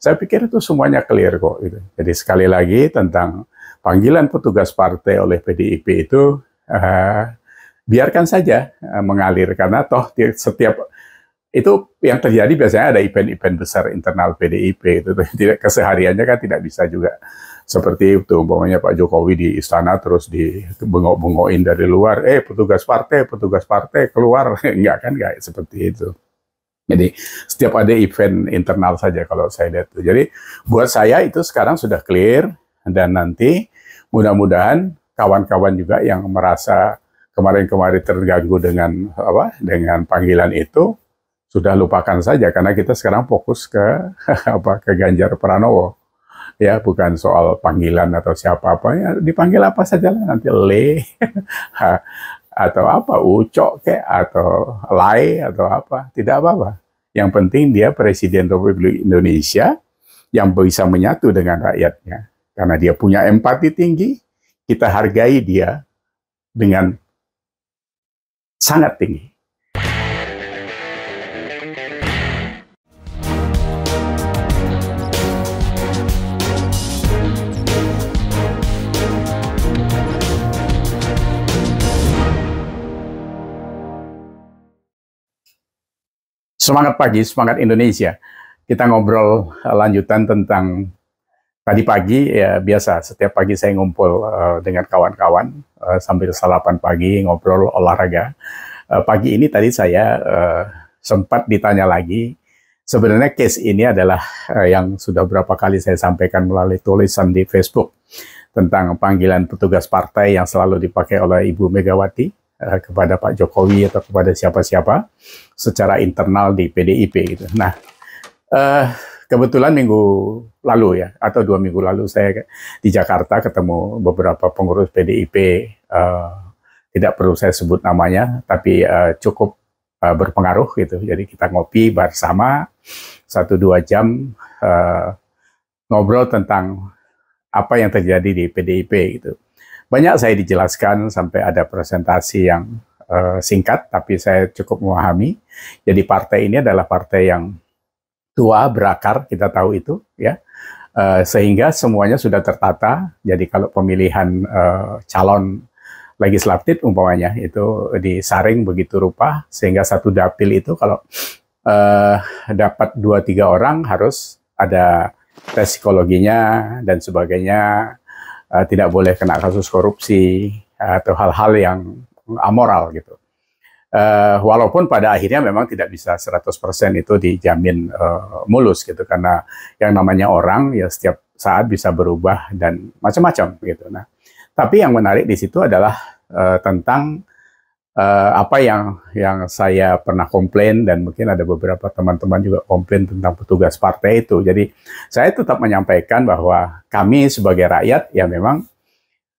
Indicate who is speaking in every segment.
Speaker 1: Saya pikir itu semuanya clear kok. Gitu. Jadi sekali lagi tentang panggilan petugas partai oleh PDIP itu biarkan saja mengalir karena toh setiap itu yang terjadi biasanya ada event-event besar internal PDIP itu tidak kesehariannya kan tidak bisa juga seperti itu umpamanya Pak Jokowi di istana terus dibengok-bengokin dari luar petugas partai keluar enggak kan enggak seperti itu. Jadi setiap ada event internal saja kalau saya lihat. Jadi buat saya itu sekarang sudah clear dan nanti mudah-mudahan kawan-kawan juga yang merasa kemarin-kemarin terganggu dengan panggilan itu sudah lupakan saja karena kita sekarang fokus ke ke Ganjar Pranowo ya, bukan soal panggilan atau siapa-apa ya, dipanggil apa saja lah nanti atau apa Ucok kek atau Lai atau apa, tidak apa-apa. Yang penting dia Presiden Republik Indonesia yang bisa menyatu dengan rakyatnya karena dia punya empati tinggi, kita hargai dia dengan sangat tinggi. Semangat pagi, semangat Indonesia. Kita ngobrol lanjutan tentang tadi pagi, ya biasa, setiap pagi saya ngumpul dengan kawan-kawan sambil sarapan pagi, ngobrol olahraga. Pagi ini tadi saya sempat ditanya lagi, sebenarnya case ini adalah yang sudah berapa kali saya sampaikan melalui tulisan di Facebook tentang panggilan petugas partai yang selalu dipakai oleh Ibu Megawati kepada Pak Jokowi atau kepada siapa-siapa secara internal di PDIP gitu. Nah, kebetulan minggu lalu ya, atau 2 minggu lalu saya di Jakarta ketemu beberapa pengurus PDIP, tidak perlu saya sebut namanya, tapi cukup berpengaruh gitu. Jadi kita ngopi bersama 1-2 jam ngobrol tentang apa yang terjadi di PDIP gitu. Banyak saya dijelaskan sampai ada presentasi yang singkat, tapi saya cukup memahami. Jadi partai ini adalah partai yang tua, berakar, kita tahu itu, ya. Sehingga semuanya sudah tertata. Jadi kalau pemilihan calon legislatif umpamanya itu disaring begitu rupa, sehingga satu dapil itu kalau dapat 2-3 orang harus ada tes psikologinya dan sebagainya. Tidak boleh kena kasus korupsi atau hal-hal yang amoral gitu. Walaupun pada akhirnya memang tidak bisa 100% itu dijamin mulus gitu, karena yang namanya orang ya setiap saat bisa berubah dan macam-macam gitu. Nah, tapi yang menarik di situ adalah tentang apa yang saya pernah komplain, dan mungkin ada beberapa teman-teman juga komplain tentang petugas partai itu. Jadi saya tetap menyampaikan bahwa kami sebagai rakyat ya memang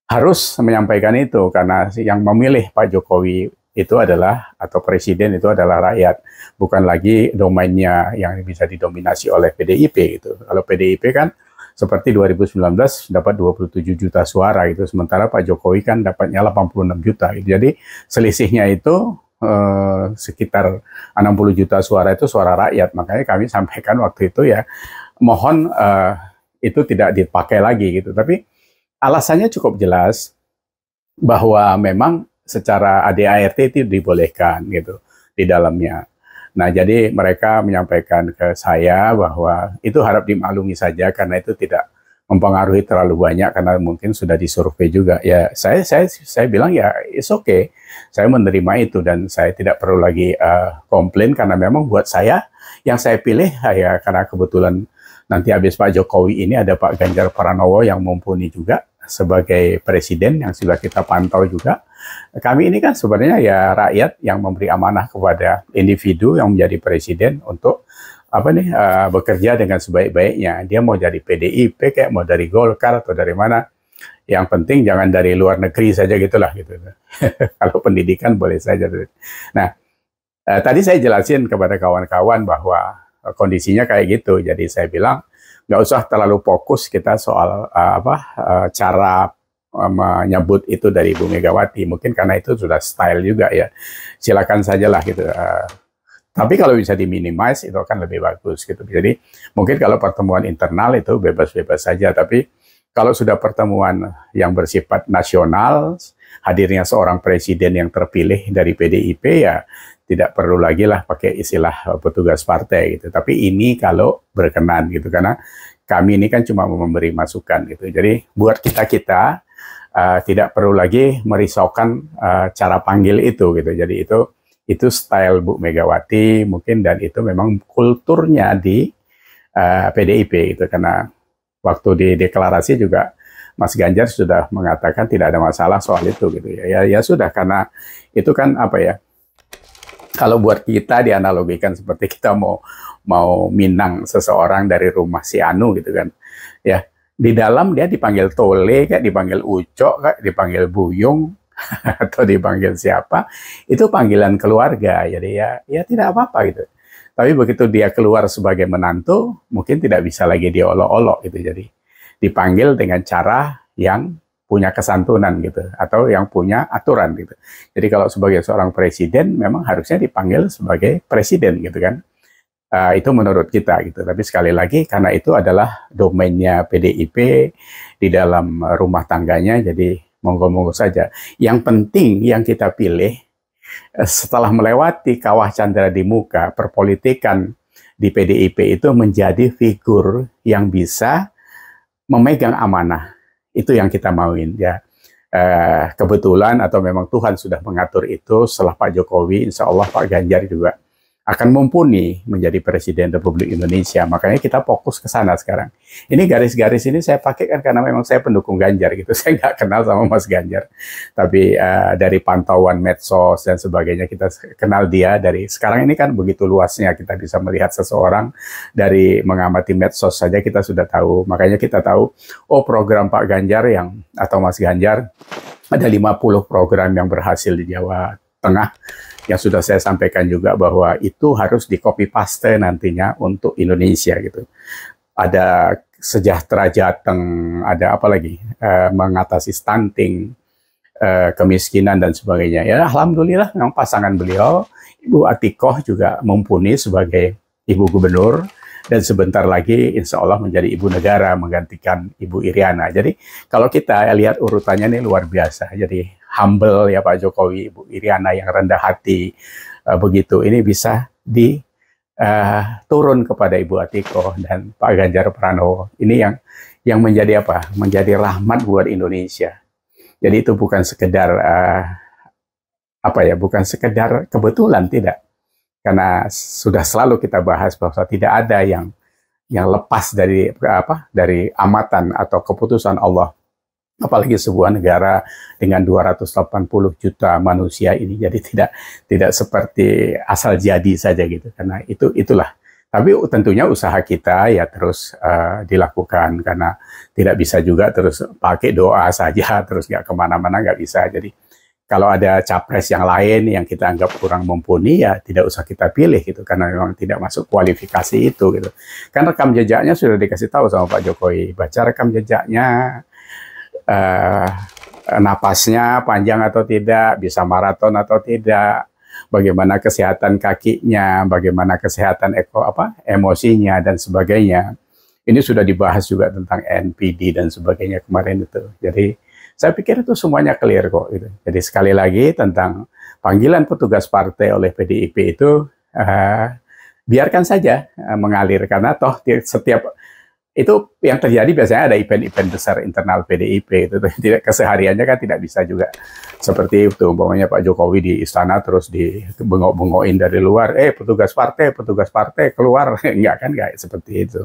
Speaker 1: harus menyampaikan itu, karena yang memilih Pak Jokowi itu adalah, atau presiden itu adalah rakyat, bukan lagi domainnya yang bisa didominasi oleh PDIP gitu. Kalau PDIP kan seperti 2019 dapat 27 juta suara gitu, sementara Pak Jokowi kan dapatnya 86 juta gitu. Jadi selisihnya itu sekitar 60 juta suara itu suara rakyat. Makanya kami sampaikan waktu itu ya mohon itu tidak dipakai lagi gitu. Tapi alasannya cukup jelas bahwa memang secara ADART itu dibolehkan gitu di dalamnya. Nah, jadi mereka menyampaikan ke saya bahwa itu harap dimaklumi saja karena itu tidak mempengaruhi terlalu banyak karena mungkin sudah disurvei juga. Ya, saya bilang ya it's okay. Saya menerima itu dan saya tidak perlu lagi komplain karena memang buat saya yang saya pilih ya karena kebetulan nanti habis Pak Jokowi ini ada Pak Ganjar Pranowo yang mumpuni juga sebagai presiden yang sudah kita pantau juga. Kami ini kan sebenarnya ya rakyat yang memberi amanah kepada individu yang menjadi presiden untuk bekerja dengan sebaik-baiknya. Dia mau jadi PDIP kayak mau dari Golkar atau dari mana. Yang penting jangan dari luar negeri saja gitulah gitu. Kalau pendidikan boleh saja. Nah, tadi saya jelasin kepada kawan-kawan bahwa kondisinya kayak gitu. Jadi saya bilang nggak usah terlalu fokus kita soal cara menyebut itu dari Ibu Megawati, mungkin karena itu sudah style juga ya, silakan sajalah gitu. Tapi kalau bisa diminimize itu akan lebih bagus gitu. Jadi mungkin kalau pertemuan internal itu bebas-bebas saja, tapi kalau sudah pertemuan yang bersifat nasional, hadirnya seorang presiden yang terpilih dari PDIP ya tidak perlu lagi lah pakai istilah petugas partai gitu. Tapi ini kalau berkenan gitu, karena kami ini kan cuma memberi masukan gitu. Jadi buat kita-kita tidak perlu lagi merisaukan cara panggil itu gitu. Jadi itu style Bu Megawati mungkin, dan itu memang kulturnya di PDIP gitu. Karena waktu di deklarasi juga Mas Ganjar sudah mengatakan tidak ada masalah soal itu gitu ya sudah, karena itu kan apa ya, kalau buat kita dianalogikan seperti kita mau minang seseorang dari rumah si Anu gitu kan ya, di dalam dia dipanggil Tole kayak dipanggil Ucok kayak dipanggil Buyung atau dipanggil siapa, itu panggilan keluarga, jadi ya tidak apa-apa gitu. Tapi begitu dia keluar sebagai menantu, mungkin tidak bisa lagi diolok-olok gitu, jadi dipanggil dengan cara yang punya kesantunan gitu, atau yang punya aturan gitu. Jadi kalau sebagai seorang presiden, memang harusnya dipanggil sebagai presiden gitu kan. Itu menurut kita gitu. Tapi sekali lagi, karena itu adalah domainnya PDIP di dalam rumah tangganya, jadi monggo-monggo saja. Yang penting yang kita pilih setelah melewati kawah candra di muka, perpolitikan di PDIP itu menjadi figur yang bisa memegang amanah. Itu yang kita mauin ya. Kebetulan atau memang Tuhan sudah mengatur itu, setelah Pak Jokowi, insya Allah Pak Ganjar juga akan mumpuni menjadi Presiden Republik Indonesia. Makanya kita fokus ke sana sekarang. Ini garis-garis ini saya pakai kan karena memang saya pendukung Ganjar gitu. Saya nggak kenal sama Mas Ganjar. Tapi dari pantauan medsos dan sebagainya kita kenal dia. Dari sekarang ini kan begitu luasnya kita bisa melihat seseorang, dari mengamati medsos saja kita sudah tahu. Makanya kita tahu, oh program Pak Ganjar atau Mas Ganjar, ada 50 program yang berhasil di Jawa Tengah, yang sudah saya sampaikan juga bahwa itu harus di copy paste nantinya untuk Indonesia gitu. Ada sejahtera Jateng, ada apa lagi, mengatasi stunting, kemiskinan dan sebagainya. Ya alhamdulillah memang pasangan beliau, Ibu Atikoh juga mumpuni sebagai Ibu Gubernur, dan sebentar lagi insya Allah menjadi Ibu Negara menggantikan Ibu Iriana. Jadi kalau kita lihat urutannya ini luar biasa. Jadi humble ya Pak Jokowi, Ibu Iriana yang rendah hati, begitu. Ini bisa turun kepada Ibu Atikoh dan Pak Ganjar Pranowo. Ini yang menjadi apa? Menjadi rahmat buat Indonesia. Jadi itu bukan sekedar bukan sekedar kebetulan, tidak. Karena sudah selalu kita bahas bahwa tidak ada yang lepas dari amatan atau keputusan Allah. Apalagi sebuah negara dengan 280 juta manusia ini, jadi tidak seperti asal jadi saja gitu. Karena itulah. Tapi tentunya usaha kita ya terus dilakukan, karena tidak bisa juga terus pakai doa saja terus nggak kemana-mana, nggak bisa. Jadi kalau ada capres yang lain yang kita anggap kurang mumpuni, ya tidak usah kita pilih gitu, karena memang tidak masuk kualifikasi itu gitu. Kan rekam jejaknya sudah dikasih tahu sama Pak Jokowi, baca rekam jejaknya, napasnya panjang atau tidak, bisa maraton atau tidak, bagaimana kesehatan kakinya, bagaimana kesehatan emosinya dan sebagainya. Ini sudah dibahas juga tentang NPD dan sebagainya kemarin itu. Jadi saya pikir itu semuanya clear kok. Gitu. Jadi sekali lagi tentang panggilan petugas partai oleh PDIP itu biarkan saja mengalir, karena toh setiap itu yang terjadi biasanya ada event-event besar internal PDIP itu, tidak kesehariannya kan tidak bisa juga seperti itu. Umpamanya Pak Jokowi di istana terus dibengok-bengokin dari luar, petugas partai keluar, enggak seperti itu.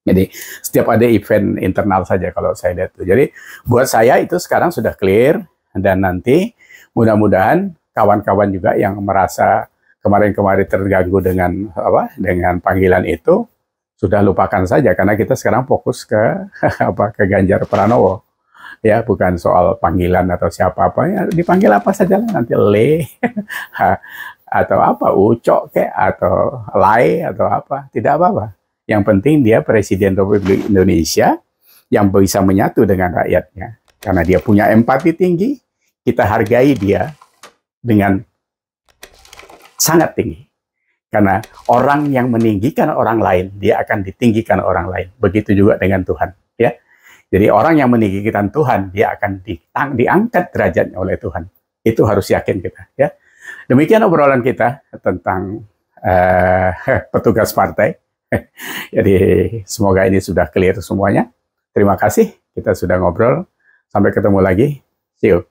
Speaker 1: Jadi setiap ada event internal saja kalau saya lihat. Jadi buat saya itu sekarang sudah clear, dan nanti mudah-mudahan kawan-kawan juga yang merasa kemarin-kemarin terganggu dengan panggilan itu sudah lupakan saja, karena kita sekarang fokus ke ke Ganjar Pranowo. Ya, bukan soal panggilan atau siapa-apa, ya dipanggil apa saja nanti atau Ucok atau Lai atau apa, tidak apa-apa. Yang penting dia Presiden Republik Indonesia yang bisa menyatu dengan rakyatnya. Karena dia punya empati tinggi, kita hargai dia dengan sangat tinggi. Karena orang yang meninggikan orang lain, dia akan ditinggikan orang lain. Begitu juga dengan Tuhan. Ya. Jadi orang yang meninggikan Tuhan, dia akan diangkat derajatnya oleh Tuhan. Itu harus yakin kita. Ya. Demikian obrolan kita tentang petugas partai. Jadi semoga ini sudah clear semuanya. Terima kasih, kita sudah ngobrol. Sampai ketemu lagi. See you.